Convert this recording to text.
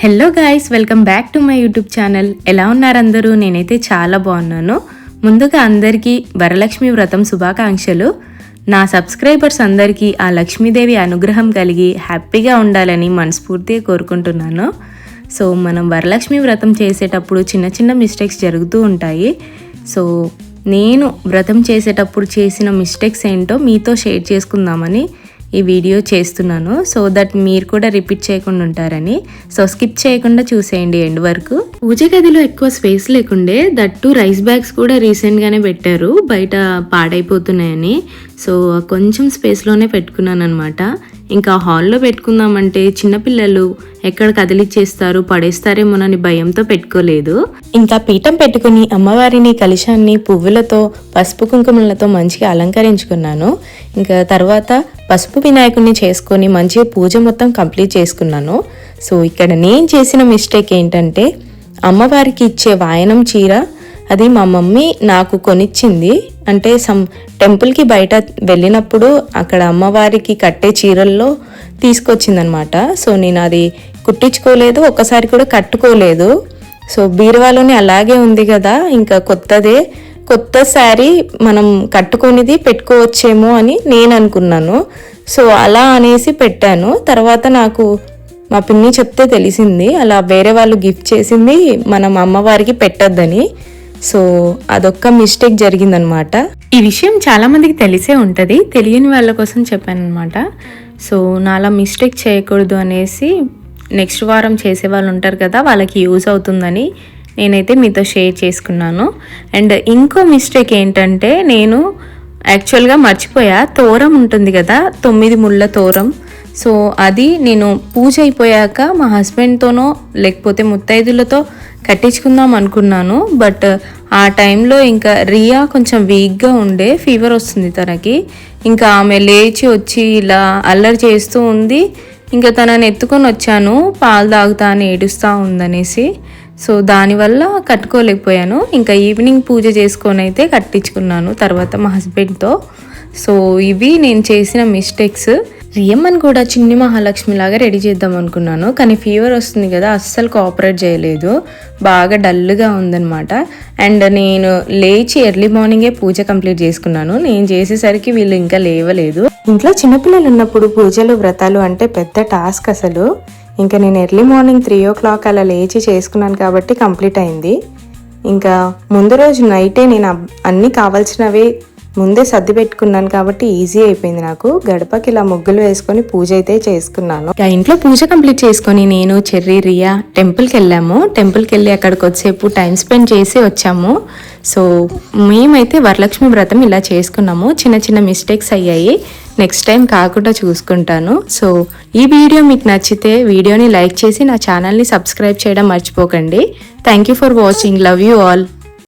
Hello guys, welcome back to my YouTube channel. ఎలా ఉన్నారు అందరూ? నేనైతే చాలా బాగున్నాను. ముందుగా అందరికీ వరలక్ష్మి వ్రతం శుభాకాంక్షలు. నా సబ్స్క్రైబర్స్ అందరికీ ఆ లక్ష్మీదేవి అనుగ్రహం కలిగి హ్యాపీగా ఉండాలని మనస్ఫూర్తిగా కోరుకుంటున్నాను. సో మనం వరలక్ష్మి వ్రతం చేసేటప్పుడు చిన్న చిన్న మిస్టేక్స్ జరుగుతూ ఉంటాయి. సో నేను వ్రతం చేసేటప్పుడు చేసిన మిస్టేక్స్ ఏంటో మీతో షేర్ చేసుకుందామని ఈ వీడియో చేస్తున్నాను. సో దట్ మీరు కూడా రిపీట్ చేయకుండా ఉంటారని. సో స్కిప్ చేయకుండా చూసేయండి ఎండ్ వరకు. పూజ గదిలో ఎక్కువ స్పేస్ లేకుండే, దట్టు రైస్ బ్యాగ్స్ కూడా రీసెంట్గానే పెట్టారు, బయట పాడైపోతున్నాయని. సో కొంచెం స్పేస్లోనే పెట్టుకున్నాను అనమాట. ఇంకా హాల్లో పెట్టుకుందామంటే చిన్నపిల్లలు ఎక్కడ కదిలిచ్చేస్తారు, పడేస్తారేమోనని భయంతో పెట్టుకోలేదు. ఇంకా పీఠం పెట్టుకుని అమ్మవారిని కలశాన్ని పువ్వులతో పసుపు కుంకుమలతో మంచిగా అలంకరించుకున్నాను. ఇంకా తర్వాత పసుపు వినాయకుడిని చేసుకొని మంచిగా పూజ మొత్తం కంప్లీట్ చేసుకున్నాను. సో ఇక్కడ నేను చేసిన మిస్టేక్ ఏంటంటే, అమ్మవారికి ఇచ్చే వాయనం చీర అది మా మమ్మీ నాకు కొనిచ్చింది. అంటే టెంపుల్కి బయట వెళ్ళినప్పుడు అక్కడ అమ్మవారికి కట్టే చీరల్లో తీసుకొచ్చిందనమాట. సో నేను అది కుట్టించుకోలేదు, ఒక్కసారి కూడా కట్టుకోలేదు. సో బీరువాలోనే అలాగే ఉంది కదా, ఇంకా కొత్త శారీ మనం కట్టుకొనిది పెట్టుకోవచ్చేమో అని నేను అనుకున్నాను. సో అలా అనేసి పెట్టాను. తర్వాత నాకు మా పిన్ని చెప్తే తెలిసింది, అలా వేరే వాళ్ళు గిఫ్ట్ చేసింది మనం అమ్మవారికి పెట్టొద్దని. సో అదొక్క మిస్టేక్ జరిగిందనమాట. ఈ విషయం చాలామందికి తెలిసే ఉంటుంది, తెలియని వాళ్ళ కోసం చెప్పాను అనమాట. సో నాలా మిస్టేక్ చేయకూడదు అనేసి నెక్స్ట్ వారం చేసే వాళ్ళు ఉంటారు కదా, వాళ్ళకి యూజ్ అవుతుందని నేనైతే మీతో షేర్ చేసుకున్నాను. అండ్ ఇంకో మిస్టేక్ ఏంటంటే, నేను యాక్చువల్గా మర్చిపోయా, తోరం ఉంటుంది కదా 9 ముళ్ళ తోరం. సో అది నేను పూజ అయిపోయాక మా హస్బెండ్తోనో లేకపోతే ముత్తైదులతో కట్టించుకుందాం అనుకున్నాను. బట్ ఆ టైంలో ఇంకా రియా కొంచెం వీక్గా ఉండే, ఫీవర్ వస్తుంది తనకి. ఇంకా ఆమె లేచి వచ్చి ఇలా అల్లరి చేస్తూ ఉంది. ఇంకా తనని ఎత్తుకొని వచ్చాను, పాలు తాగుతా అని ఏడుస్తూ ఉందనేసి. సో దానివల్ల కట్టుకోలేకపోయాను. ఇంకా ఈవినింగ్ పూజ చేసుకొని అయితే కట్టించుకున్నాను తర్వాత మా హస్బెండ్తో. సో ఇవి నేను చేసిన మిస్టేక్స్. రియమ్మని కూడా చిన్ని మహాలక్ష్మి లాగా రెడీ చేద్దాం అనుకున్నాను, కానీ ఫీవర్ వస్తుంది కదా, అస్సలు కోఆపరేట్ చేయలేదు, బాగా డల్గా ఉందనమాట. అండ్ నేను లేచి ఎర్లీ మార్నింగే పూజ కంప్లీట్ చేసుకున్నాను. నేను చేసేసరికి వీళ్ళు ఇంకా లేవలేదు. ఇంట్లో చిన్నపిల్లలు ఉన్నప్పుడు పూజలు వ్రతాలు అంటే పెద్ద టాస్క్ అసలు. ఇంకా నేను ఎర్లీ మార్నింగ్ 3 o'clock అలా లేచి చేసుకున్నాను కాబట్టి కంప్లీట్ అయింది. ఇంకా ముందు రోజు నైటే నేను అన్నీ కావాల్సినవి ముందే సర్ది పెట్టుకున్నాను కాబట్టి ఈజీ అయిపోయింది నాకు. గడపకి ఇలా ముగ్గులు వేసుకొని పూజ అయితే చేసుకున్నాను. ఇంట్లో పూజ కంప్లీట్ చేసుకొని నేను చెర్రీ రియా టెంపుల్కి వెళ్ళాము. టెంపుల్కి వెళ్ళి అక్కడికి వచ్చేపు టైం స్పెండ్ చేసి వచ్చాము. సో మేమైతే వరలక్ష్మి వ్రతం ఇలా చేసుకున్నాము. చిన్న చిన్న మిస్టేక్స్ అయ్యాయి, నెక్స్ట్ టైం కాకుండా చూసుకుంటాను. సో ఈ వీడియో మీకు నచ్చితే వీడియోని లైక్ చేసి నా ఛానల్ని సబ్స్క్రైబ్ చేయడం మర్చిపోకండి. Thank you for watching. Love you all.